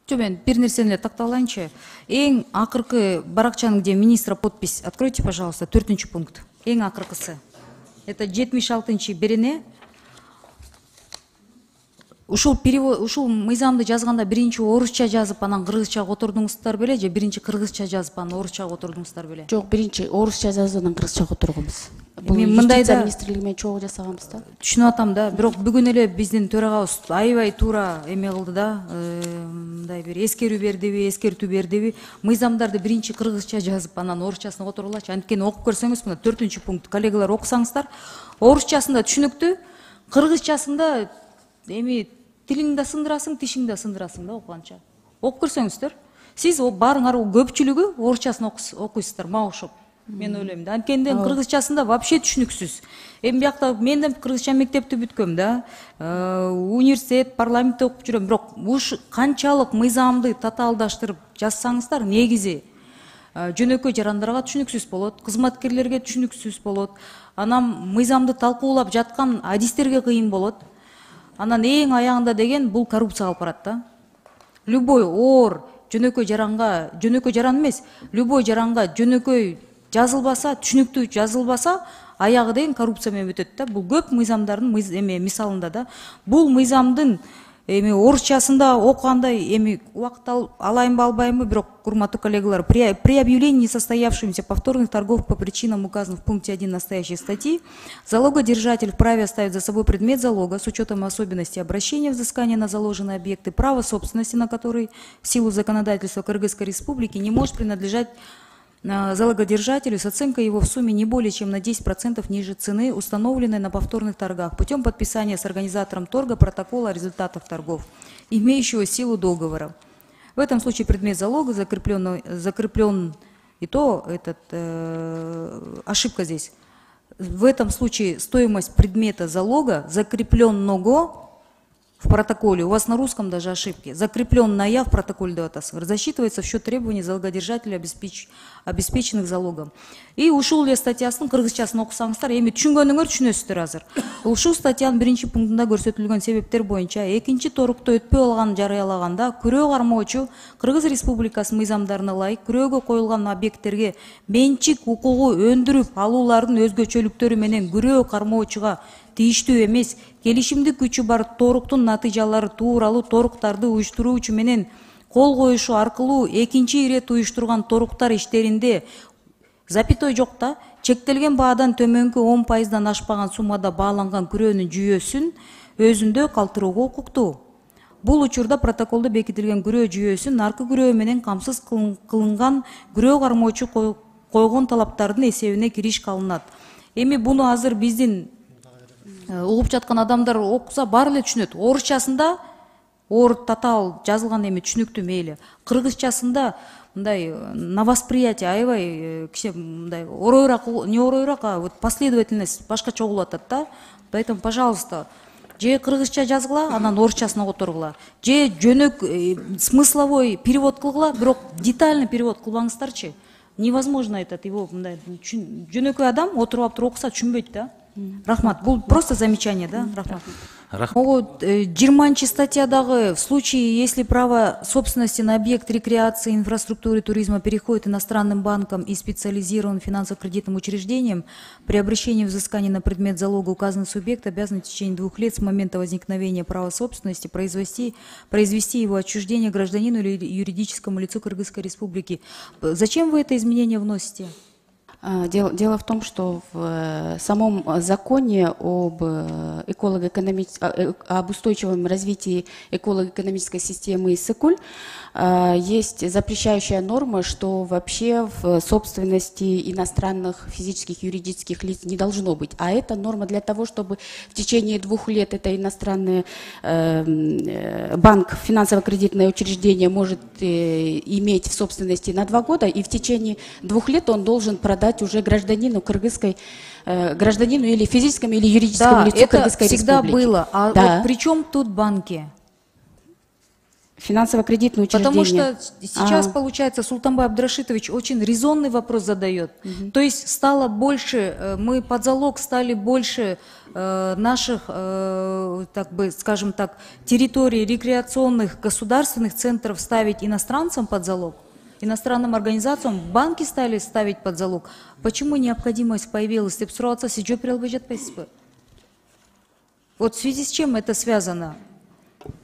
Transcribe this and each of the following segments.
Жо, мен бир нерсени эле такталайынчы. Эң акыркы баракчанын где министра подпись. Откройте, пожалуйста, 4-чү пункт. Эң акыркысы. Это 76-чы берене. Ушул мыйзамды жазганда биринчи орусча жазып, анан кыргызча котордуңуздар беле, же биринчи кыргызча жазып, анан орусча котордуңуздар беле? Жок, биринчи орусча жазып, анан кыргызча которгонбуз. Бул мындайда министрлиги менен чогуу жасаганбыз да. Түшүнүп атам да, бирок бүгүн эле биздин төрагабыз аябай туура эме кылды да, мындай бир эскерүү бердиби, эскертүү бердиби? Мыйзамдарды биринчи кыргызча жазып, анан орусчасын которгулачы. Анткени окуп көрсөңүз, мына 4-чү пункт, коллегалар окусаңыздар, орусчасында түшүнүктүү, кыргызчасында эми тилиңди сындырасың, тишиңди сындырасың да окуганча. Окуп көрсөңүздөр, сиз баарыңар көпчүлүгү орусчасын окуйсуздар, мага окшоп. Мен ойлойм да. Анткени кыргызчасында вообще түшүнүксүз. Эми биякта мен да кыргызча мектепти бүткөм да. Университет, парламентте окуп жүрөм. Бирок канчалык мыйзамды татаалдаштырып жазсаңыздар, негизи жөнөкөй жарандарга түшүнүксүз болот, кызматкерлерге түшүнүксүз болот. Анан мыйзамды талкуулап жаткан адистерге кыйын болот. Анан эң аягында деген бул коррупция алып барат да. Любой оор жөнөкөй жаран эмес, любой жаранга жөнөкөй жазылбаса, түшүнүктүү жазылбаса, аягы деген коррупция менен өтөт да. Бул көп мыйзамдардын мисалында да. Бул мыйзамдын орусчасында окугандай убакыт алайынбы, албайынбы, бирок, урматтуу коллегалар, при объявлении несостоявшимся повторных торгов по причинам, указанным в пункте 1 настоящей статьи, залогодержатель вправе оставить за собой предмет залога с учетом особенностей обращения взыскания на заложенные объекты, право собственности на который в силу законодательства Кыргызской Республики не может принадлежать залогодержателю с оценкой его в сумме не более чем на 10% ниже цены, установленной на повторных торгах, путем подписания с организатором торга протокола о результатах торгов, имеющего силу договора. В этом случае предмет залога закреплен, и то ошибка здесь. В этом случае стоимость предмета залога, закрепленного в протоколе, у вас на русском даже ошибки, закрепленная в протоколе засчитывается в счет требований залогодержателя, обеспеченных залогом. И ушул эле статьясын кыргызчасын окусаңыздар, эми түшүнгөнүңөр түшүнөсүздөр азыр. Ушул статьянын 1-чи пунктунда көрсөтүлгөн себептер боюнча 2-чи торукта өтпөй алганын жарыялаганда күрөө кармоочу Кыргыз Республикасынын мыйзамдарына ылайык күрөөгө коюлган объекттерге менчик укугу өндүрүп алуулардын өзгөчөлүктөрү менен күрөө кармоочуга тийиштүү эмес, келишимдик күчү бар торуктун натыйжалары тууралуу торуктарды уюштуруучу менен кол коюшу аркылуу экинчи ирет уюштурган торуктар иштеринде запятой жок да, чектелген баадан төмөнкү 10%дан ашпаган суммада бааланган күрөөнүн жүйөсүн өзүндө калтырууга укуктуу. Бул учурда протоколдо бекитилген күрөө жүйөсүн наркы күрөө менен камсыз кылынган күрөө кармоочу койгон талаптардын эсебине кириш кылынат. Эми буну азыр биздин угуп жаткан адамдар окуса баары эле түшүнөт. Орусчасында татаал жазылган эми түшүнүктүү мейли. Кыргызчасында мындай на восприятие аябай киши мындай оройраак, не оройраак, а вот последовательность башкача угулуп атат да. Поэтому, пожалуйста, же кыргызча жазгыла, анан орусчасын которгула. Же смысловой перевод кылгыла, бирок детальный перевод кылбаңыздарчы. Невозможно его мындай жөнөкөй адам отуруп окуса түшүнбөйт да. Рахмат. Бул просто замечание, да? Рахмат. 20 статьядагы в случае, если право собственности на объект рекреации, инфраструктуры, туризма переходит иностранным банкам и специализированным финансово-кредитным учреждениям, при обращении взыскания на предмет залога указанный субъект обязан в течение 2 лет с момента возникновения права собственности произвести его отчуждение гражданину или юридическому лицу Кыргызской Республики. Зачем вы это изменение вносите? Дело в том, что в самом законе об устойчивом развитии эколого-экономической системы ИСЭКУЛЬ есть запрещающая норма, что вообще в собственности иностранных физических и юридических лиц не должно быть. А это норма для того, чтобы в течение 2 лет это иностранный банк, финансово-кредитное учреждение может иметь в собственности на 2 года, и в течение 2 лет он должен продать уже гражданину гражданину или физическому, или юридическому лицу Кыргызской Республики. Да, это всегда было. А вот при чем тут банки? Финансово-кредитные учреждения. Потому что сейчас, получается, Султанбай Абдрашитович очень резонный вопрос задает. То есть стало больше, мы под залог стали больше наших, так бы, скажем так, территорий рекреационных государственных центров ставить иностранцам под залог, иностранным организациям, банки стали ставить под залог. Почему необходимость появилась? Деп сураватса, сиз жооп бере албай жатпайсызбы? Вот в связи с чем это связано?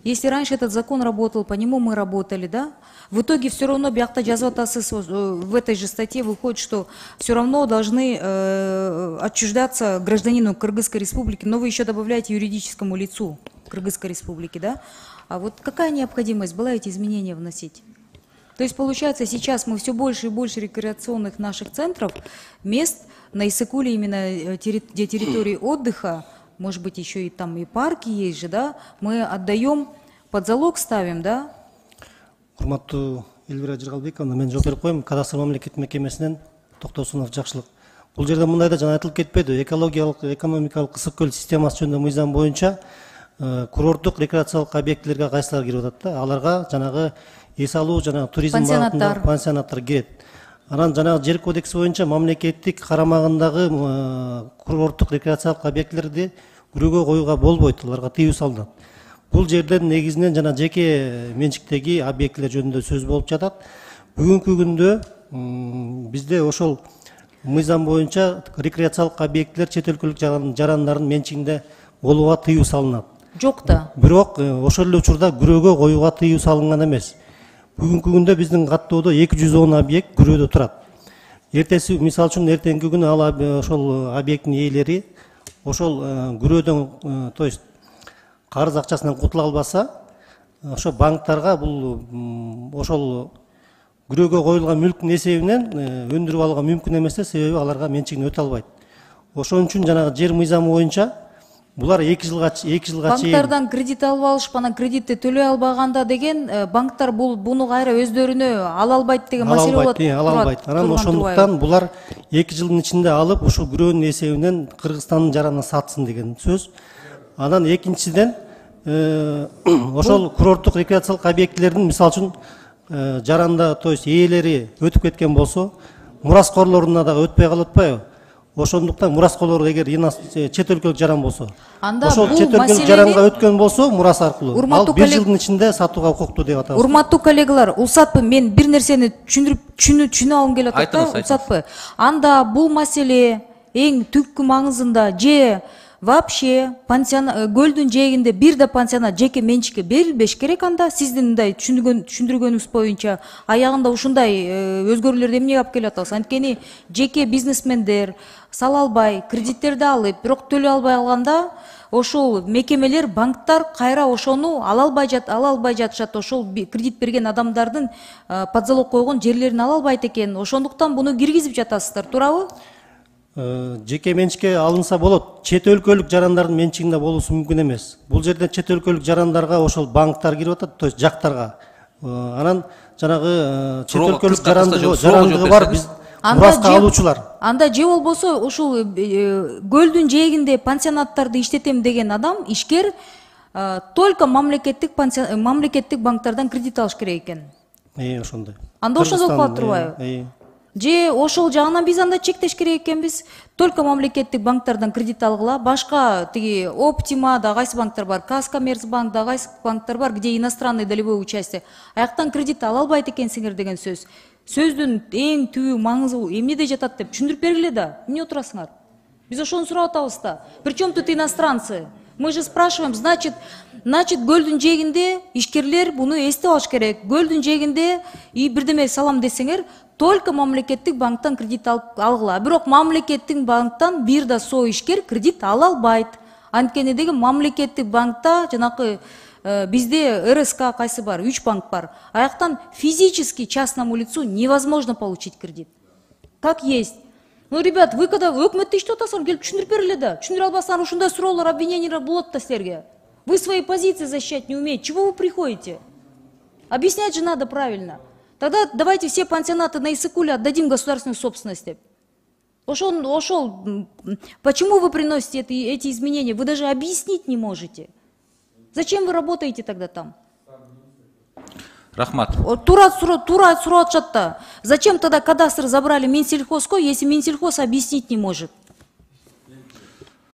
Если раньше этот закон работал, по нему мы работали, да? В итоге все равно в этой же статье выходит, что все равно должны отчуждаться гражданину Кыргызской республики, но вы еще добавляете юридическому лицу Кыргызской республики, да? А вот какая необходимость была эти изменения вносить? То есть получается сейчас мы все больше и больше рекреационных наших центров, мест на Иссыкуле, именно где территории отдыха, может быть, еще и там и парки есть же, да, мы отдаем, под залог ставим, да? Урматтуу Эльвира Жыргалбековна, мен жооп берип коем. Кадастр мамлекеттик мекемесинен Токтосунов Жакшылык. Бул жерде мындай да жана айтылып кетпеди. Экологиялык, экономикалык ысык көл системасы жөнүндө мыйзам боюнча курорттук рекреациялык объектилерге кайсылар кирип атат да? Аларга жанагы эс алуу, жанагы туризм багытындагы пансионаттар кирет. Анан жанагы жер кодекси боюнча мамлекеттик карамагындагы курорттук рекреациялык объектилерди күрөөгө коюуга болбойт, аларга тыюу салынат. Бул жерден негизинен жана жеке менчиктеги объектилер жөнүндө сөз болуп жатат. Бүгүнкү күндө бизде ошол мыйзам боюнча рекреациялык объектилер чет өлкөлүк жарандардын менчигинде болууга тыюу салынат. Жок да. Бирок ошол эле учурда күрөөгө коюуга тыюу салынган эмес. Бүгүнкү күндө биздин каттоодо 210 объект күрөөдө турат. Эртеси, мисалы үчүн эртеңки күнү ал ошол объекттин ээлери ошол күрөөдөн, то есть карыз акчасынан кутула албаса, ошо банктарга бул ошол күрөөгө коюлган мүлктүн эсебинен өндүрүп алууга мүмкүн эмес, себеби аларга менчигин өтө албайт. Ошон үчүн жанагы жер мыйзамы боюнча булар 2 жылга чейин банктардан кредит алып алышып, анан кредитти төлөй албаганда деген банктар буну кайра өздөрүнө ала албайт деген маселе болот. Ала албайт. Анан ошондуктан булар 2 жылдын ичинде алып, ушул күрөөнүн эсебинен Кыргызстандын жаранына сатсын деген сөз. Анан экинчиден ошол курорттук рекреациялык объектилердин мисалы үчүн жаранда, то есть ээлери өтүп кеткен болсо, мураскорлоруна да өтпөй калып атпайбы? Ошондуктан мураскорлор эгер чет өлкөлүк жаран болсо, ошол чет өлкөлүк жаранга өткөн болсо, мурас аркылуу ал 1 жылдын ичинде сатууга укуктуу деп атабыз. Урматтуу коллегалар, уруксатпы, мен бир нерсени түшүнө алгым келип атат да, уруксатпы. Анда бул маселе эң түпкү маңызында же вообще көлдүн жээгинде бир да пансионат жеке менчикке берилбеш керек, анда сиздин мындай түшүндүргөнүңүз боюнча аягында ушундай өзгөрүүлөрдү эмнеге алып келип атабыз? Анткени жеке бизнесмендер сала албай, кредиттерди алып, бирок төлөй албай калганда ошол мекемелер, банктар кайра ошону ала албай жатышат, ошол кредит берген адамдардын под залог койгон жерлерин ала албайт экен. Ошондуктан буну киргизип жатасыздар, туурабы? Жеке менчикке алынса болот. Чет өлкөлүк жарандардын менчигинде болуусу мүмкүн эмес. Бул жерде чет өлкөлүк жарандарга ошол банктар кирип атат, то есть жактарга. Анан жанагы чет өлкөлүк жарандыгы бар биз мураска алуучулар. Анда же болбосо ушул көлдүн жээгинде пансионаттарды иштетем деген адам, ишкер, только мамлекеттик банктардан кредит алыш керек экен. Ошондой. Анда ошондой болуп калат турбайбы? Же ошол жагынан биз анда чектеш керек экенбиз. Только мамлекеттик банктардан кредит алгыла, башка тиги Оптима да кайсы банктар бар, Казкоммерцбанк да кайсы банктар бар, где иностранный долевое участие. Аяктан кредит ала албайт экенсиңер деген сөз. Сөздүн эң түбү маңызы эмнеде жатат деп түшүндүрүп бергиле да. Эмне отурасыңар? Биз ошону сурап атабыз да. Причем тут иностранцы? Мы же спрашиваем, значит, көлдүн жээгинде ишкерлер буну эстеп алыш керек. Көлдүн жээгинде и бирдеме салам десеңер, только мамлекеттик банктан кредит алгыла. Бирок мамлекеттик банктан бир да со ишкер кредит ала албайт. Анткени деген мамлекеттик банкта жанакы бизде РСК кайсы бар, 3 банк бар. Аяктан физически частному лицу невозможно получить кредит. Как есть. Ну, ребят, вы когда өкмөттө иштеп атасыңар, келип түшүндүрүп бергиле да. Түшүндүрө албасаңар, ушундай суроолор, обвинениялар болот да силерге. Вы свои позиции защищать не умеете. Чего вы приходите? Объяснять же надо правильно. Тогда давайте все пансионаты на Иссыкуле отдадим государственной собственности. Почему вы приносите эти изменения? Вы даже объяснить не можете. Зачем вы работаете тогда там? Рахмат. Тура сурап атышат да. Зачем тогда кадастр забрали Минсельхозко, если Минсельхоз объяснить не может?